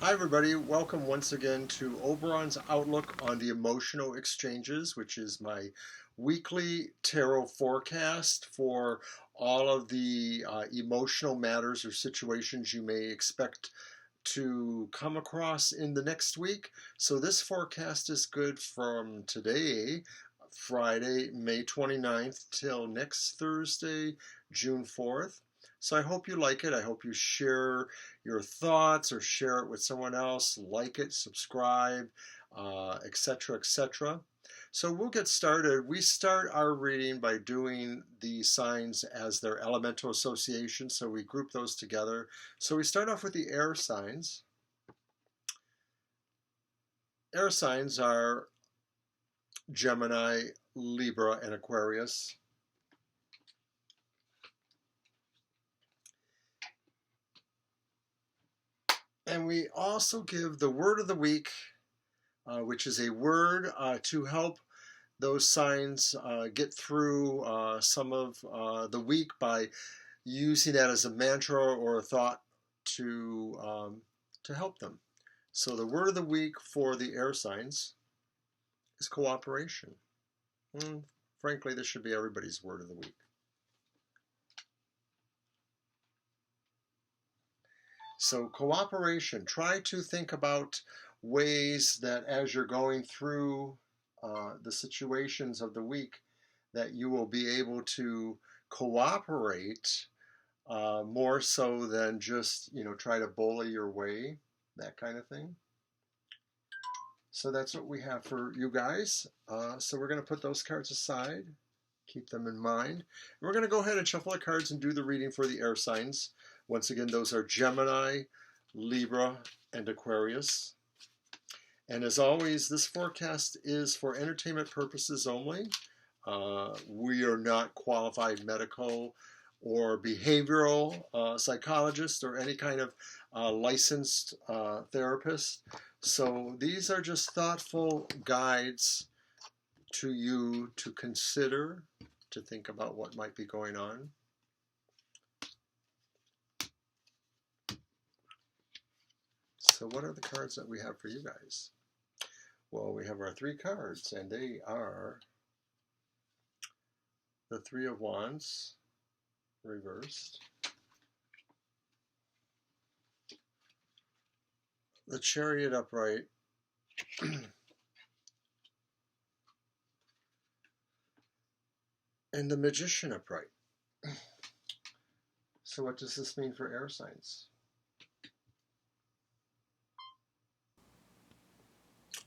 Hi, everybody. Welcome once again to Oberon's Outlook on the Emotional Exchanges, which is my weekly tarot forecast for all of the emotional matters or situations you may expect to come across in the next week. So this forecast is good from today, Friday, May 29th, till next Thursday, June 4th. So I hope you like it. I hope you share your thoughts or share it with someone else, like it, subscribe, etc., etc. So we'll get started. We start our reading by doing the signs as their elemental association, so we group those together. So we start off with the air signs. Air signs are Gemini, Libra, and Aquarius. And we also give the word of the week, which is a word to help those signs get through some of the week by using that as a mantra or a thought to help them. So the word of the week for the air signs is cooperation. Frankly, this should be everybody's word of the week. So cooperation, try to think about ways that as you're going through the situations of the week that you will be able to cooperate more so than just, try to bully your way, that kind of thing. So that's what we have for you guys. So we're going to put those cards aside, keep them in mind. And we're going to go ahead and shuffle the cards and do the reading for the air signs. Once again, those are Gemini, Libra, and Aquarius. And as always, this forecast is for entertainment purposes only. We are not qualified medical or behavioral psychologists or any kind of licensed therapist. So these are just thoughtful guides to you to consider, to think about what might be going on. So what are the cards that we have for you guys? Well, we have our three cards, and they are the Three of Wands reversed, the Chariot upright, and the Magician upright. So what does this mean for air signs?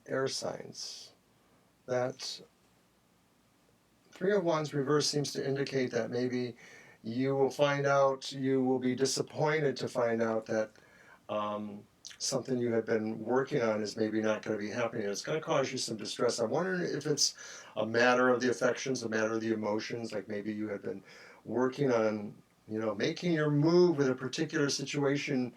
Air signs. That Three of Wands reverse seems to indicate that maybe you will be disappointed to find out that something you had been working on is maybe not going to be happening. It's going to cause you some distress. I'm wondering if it's a matter of the affections, a matter of the emotions, like maybe you had been working on, making your move with a particular situation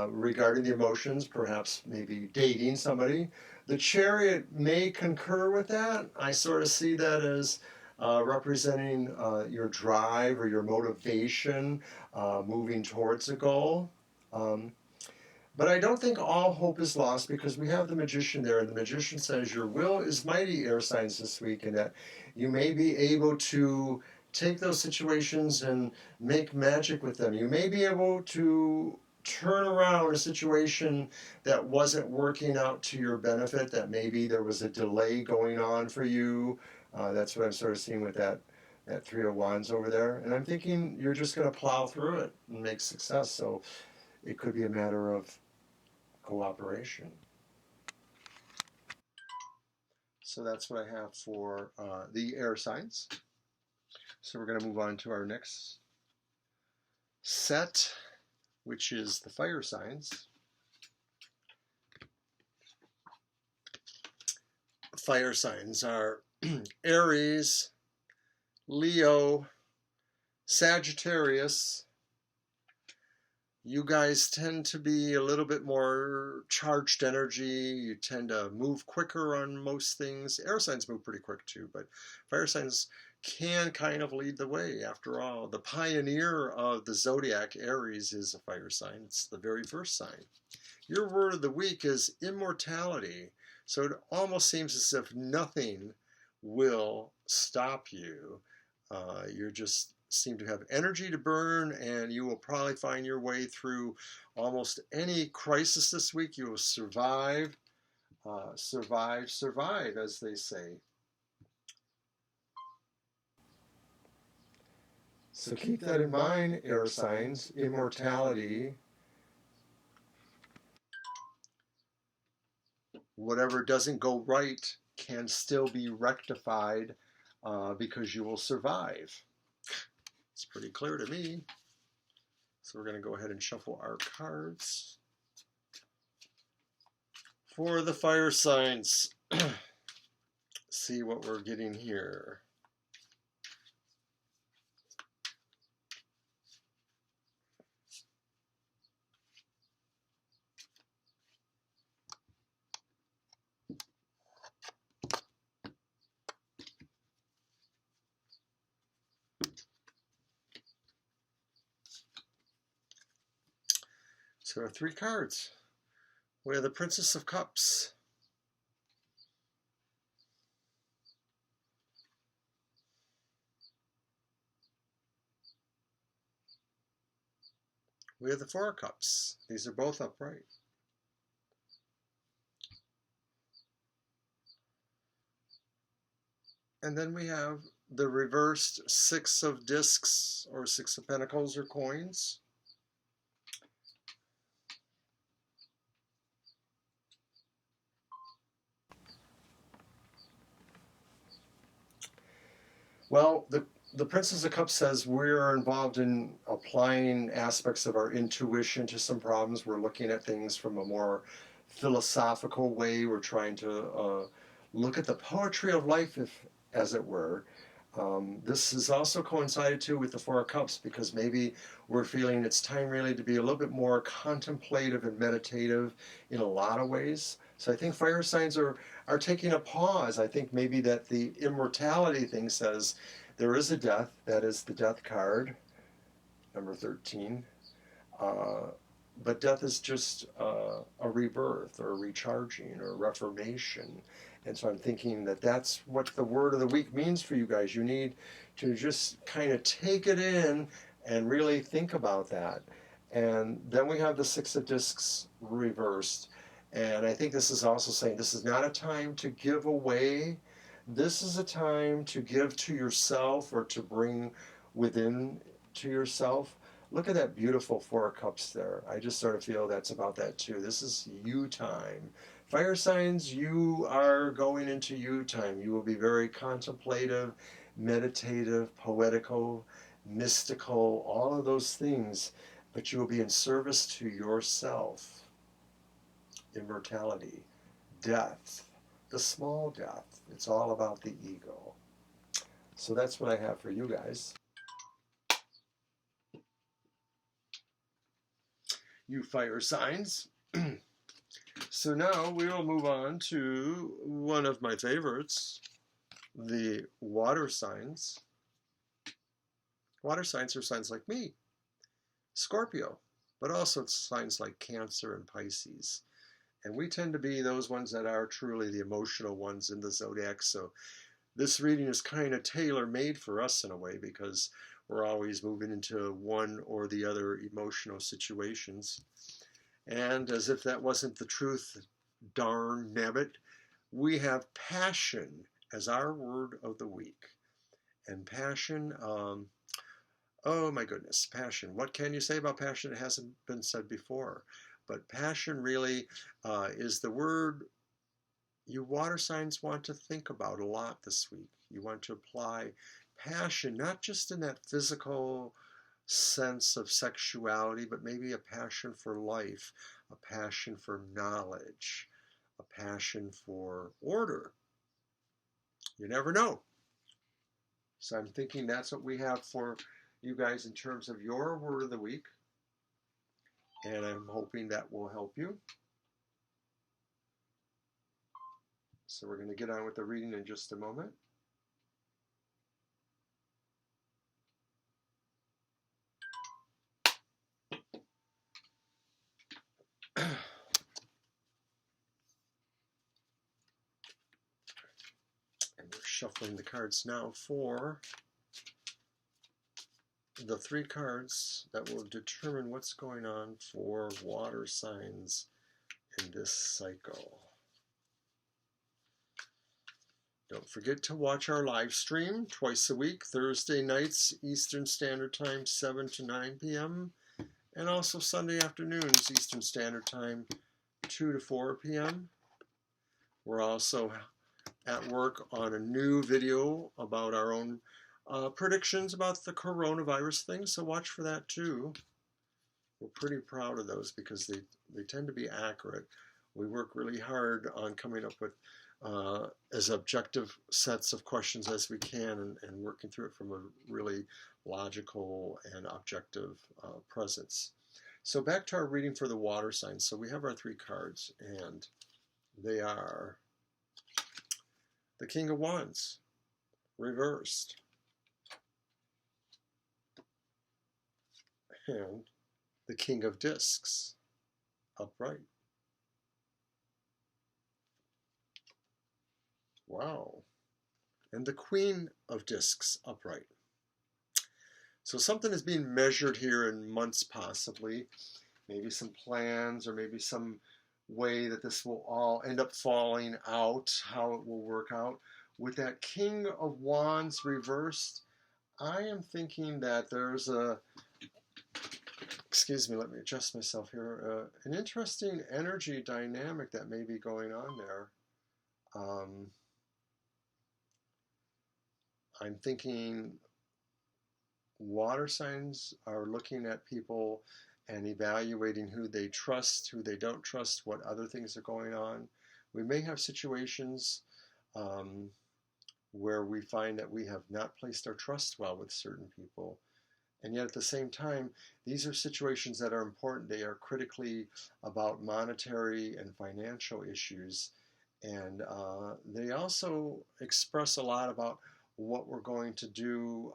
regarding the emotions, perhaps maybe dating somebody. The Chariot may concur with that. I sort of see that as representing your drive or your motivation moving towards a goal. But I don't think all hope is lost because we have the Magician there, and the Magician says your will is mighty, air signs, this week, and that you may be able to take those situations and make magic with them. You may be able to turn around a situation that wasn't working out to your benefit, that maybe there was a delay going on for you. That's what I'm sort of seeing with that Three of Wands over there. And I'm thinking you're just going to plow through it and make success. So it could be a matter of cooperation. So that's what I have for the air signs. So we're going to move on to our next set, which is the fire signs. Fire signs are Aries, Leo, Sagittarius, You guys tend to be a little bit more charged energy. You tend to move quicker on most things. Air signs move pretty quick too, but fire signs can kind of lead the way. After all, the pioneer of the zodiac, Aries, is a fire sign. It's the very first sign. Your word of the week is immortality. So it almost seems as if nothing will stop you. You just seem to have energy to burn, and you will probably find your way through almost any crisis this week. You will survive, survive, as they say. So keep that in mind, air signs, immortality. Whatever doesn't go right can still be rectified because you will survive. It's pretty clear to me. So we're going to go ahead and shuffle our cards for the fire signs. See what we're getting here. So there are 3 cards. We have the Princess of Cups. We have the 4 of Cups. These are both upright. And then we have the reversed 6 of Discs, or 6 of Pentacles, or coins. Well, the Princess of Cups says we're involved in applying aspects of our intuition to some problems. We're looking at things from a more philosophical way. We're trying to look at the poetry of life, if as it were. This is also coincided too with the 4 of Cups, because maybe we're feeling it's time really to be a little bit more contemplative and meditative in a lot of ways. So I think fire signs are taking a pause. I think maybe that the immortality thing says there is a death. That is the death card, number 13. Uh, but death is just a rebirth or a recharging or a reformation. And so I'm thinking that that's what the word of the week means for you guys. You need to just kind of take it in and really think about that. And then we have the 6 of Discs reversed. And I think this is also saying this is not a time to give away. This is a time to give to yourself, or to bring within to yourself. Look at that beautiful 4 of Cups there. I just sort of feel that's about that too. This is you time. Fire signs, you are going into you time. You will be very contemplative, meditative, poetical, mystical, all of those things, but you will be in service to yourself. Immortality, death, the small death. It's all about the ego. So that's what I have for you guys. You fire signs. So now we will move on to one of my favorites, the water signs. Water signs are signs like me, Scorpio, but also signs like Cancer and Pisces. And we tend to be those ones that are truly the emotional ones in the zodiac. So this reading is kind of tailor-made for us in a way, because we're always moving into one or the other emotional situations. And as if that wasn't the truth, darn nabbit, we have passion as our word of the week. And passion, oh my goodness, passion. What can you say about passion? It hasn't been said before. But passion really is the word you water signs want to think about a lot this week. You want to apply passion, not just in that physical sense of sexuality, but maybe a passion for life, a passion for knowledge, a passion for order. You never know. So I'm thinking that's what we have for you guys in terms of your word of the week. and I'm hoping that will help you. So we're going to get on with the reading in just a moment. And we're shuffling the cards now for the 3 cards that will determine what's going on for water signs in this cycle. Don't forget to watch our live stream twice a week, Thursday nights, Eastern Standard Time, 7 to 9 p.m., and also Sunday afternoons, Eastern Standard Time, 2 to 4 p.m. We're also at work on a new video about our own predictions about the coronavirus thing, so watch for that too. We're pretty proud of those because they tend to be accurate. We work really hard on coming up with as objective sets of questions as we can and working through it from a really logical and objective presence. So back to our reading for the water signs. So we have our 3 cards, and they are the King of Wands, reversed, and the King of Discs, upright. Wow. And the Queen of Discs, upright. So something is being measured here in months, possibly. Maybe some plans, or maybe some way that this will all end up falling out, how it will work out. With that King of Wands reversed, I am thinking that there's a, excuse me, let me adjust myself here, an interesting energy dynamic that may be going on there. I'm thinking water signs are looking at people and evaluating who they trust, who they don't trust, what other things are going on. We may have situations where we find that we have not placed our trust well with certain people. And yet at the same time, these are situations that are important. They are critically about monetary and financial issues. And they also express a lot about what we're going to do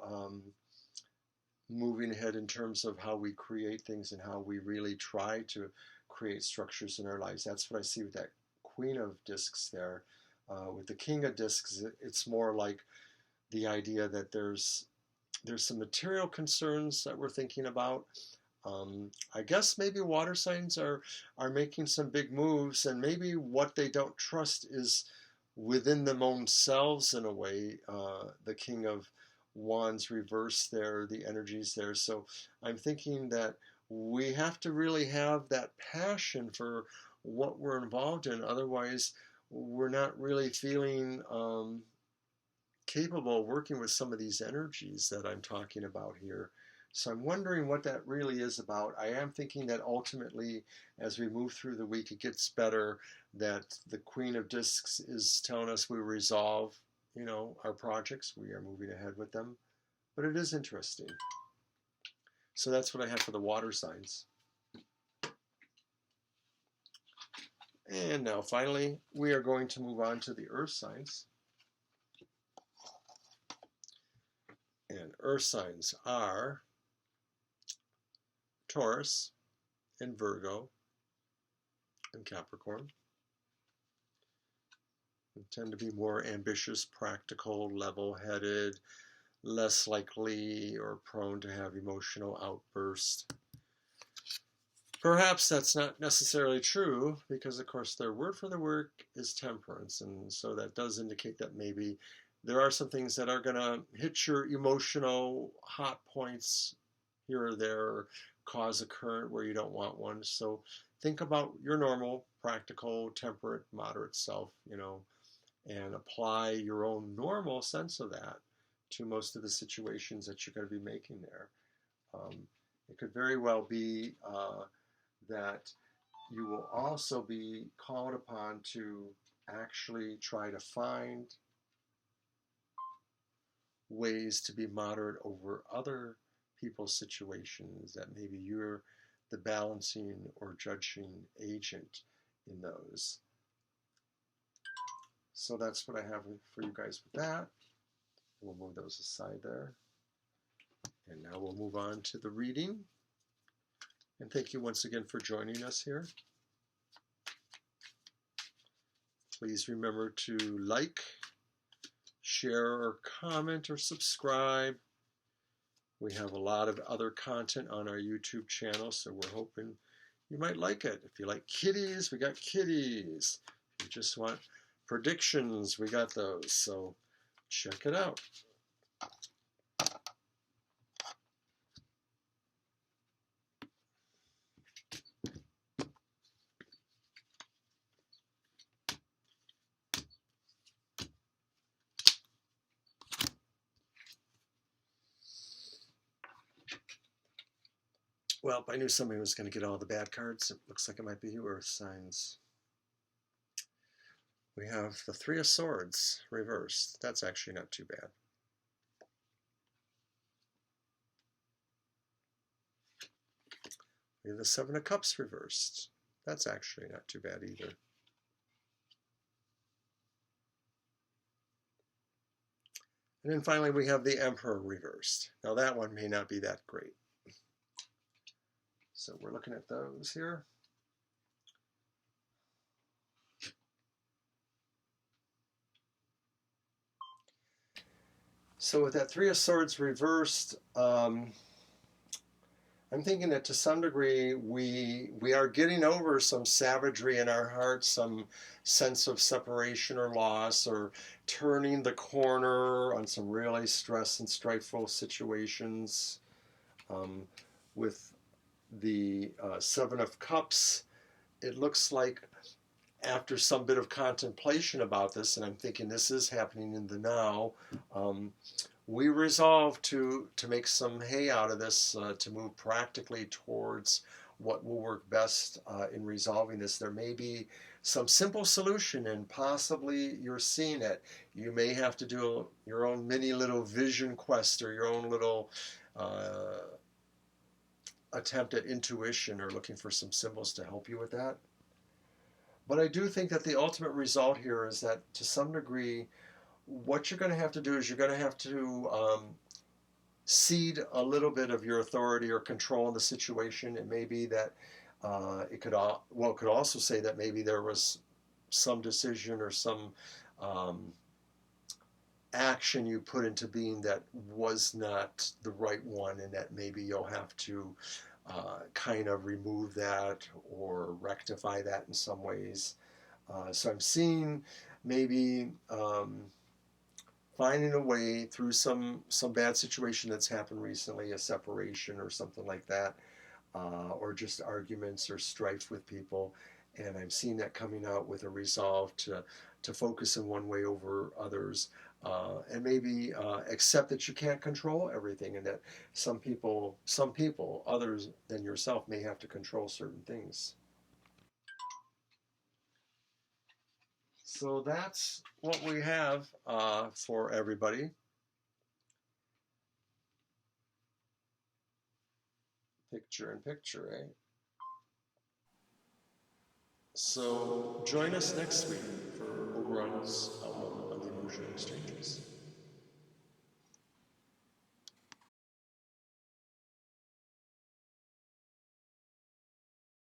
moving ahead in terms of how we create things and how we really try to create structures in our lives. That's what I see with that Queen of Discs there. With the King of Discs, it's more like the idea that there's some material concerns that we're thinking about. I guess maybe water signs are making some big moves, and maybe what they don't trust is within them own selves in a way. The King of Wands reversed there, the energies there. So I'm thinking that we have to really have that passion for what we're involved in. Otherwise, we're not really feeling capable of working with some of these energies that I'm talking about here. So I'm wondering what that really is about. I am thinking that ultimately, as we move through the week, it gets better, that the Queen of Discs is telling us we resolve, our projects. We are moving ahead with them. But it is interesting. So that's what I have for the water signs. And now finally, we are going to move on to the earth signs. And earth signs are Taurus and Virgo and Capricorn. They tend to be more ambitious, practical, level-headed, less likely or prone to have emotional outbursts. Perhaps that's not necessarily true because, of course, their word for the work is temperance. And so that does indicate that maybe there are some things that are going to hit your emotional hot points here or there, or cause a current where you don't want one. So think about your normal, practical, temperate, moderate self, and apply your own normal sense of that to most of the situations that you're going to be making there. It could very well be that you will also be called upon to actually try to find ways to be moderate over other people's situations that maybe you're the balancing or judging agent in those. So that's what I have for you guys with that. We'll move those aside there. And now we'll move on to the reading. And thank you once again for joining us here. Please remember to like, share, or comment, or subscribe. We have a lot of other content on our YouTube channel, so we're hoping you might like it. If you like kitties, we got kitties. If you just want predictions, we got those. So check it out. Well, I knew somebody was going to get all the bad cards. It looks like it might be you, Earth signs. We have the Three of Swords reversed. That's actually not too bad. We have the Seven of Cups reversed. That's actually not too bad either. And then finally we have the Emperor reversed. Now that one may not be that great. So we're looking at those here. So with that Three of Swords reversed, I'm thinking that to some degree we are getting over some savagery in our hearts, some sense of separation or loss, or turning the corner on some really stress and strifeful situations. With the Seven of Cups, it looks like after some bit of contemplation about this, and I'm thinking this is happening in the now, we resolve to make some hay out of this, to move practically towards what will work best in resolving this. There may be some simple solution, and possibly you're seeing it. You may have to do your own mini little vision quest, or your own little attempt at intuition, or looking for some symbols to help you with that. But I do think that the ultimate result here is that to some degree, what you're going to have to do is you're going to have to cede a little bit of your authority or control in the situation. It may be that it could also say that maybe there was some decision or some action you put into being that was not the right one, and that maybe you'll have to kind of remove that or rectify that in some ways. So I'm seeing maybe finding a way through some bad situation that's happened recently, a separation or something like that, or just arguments or strife with people. And I'm seeing that coming out with a resolve to focus in one way over others, and maybe accept that you can't control everything, and that some people, others than yourself, may have to control certain things. So that's what we have for everybody. Picture in picture, eh? So join us next week for Oberon's outlook on the emotional exchanges.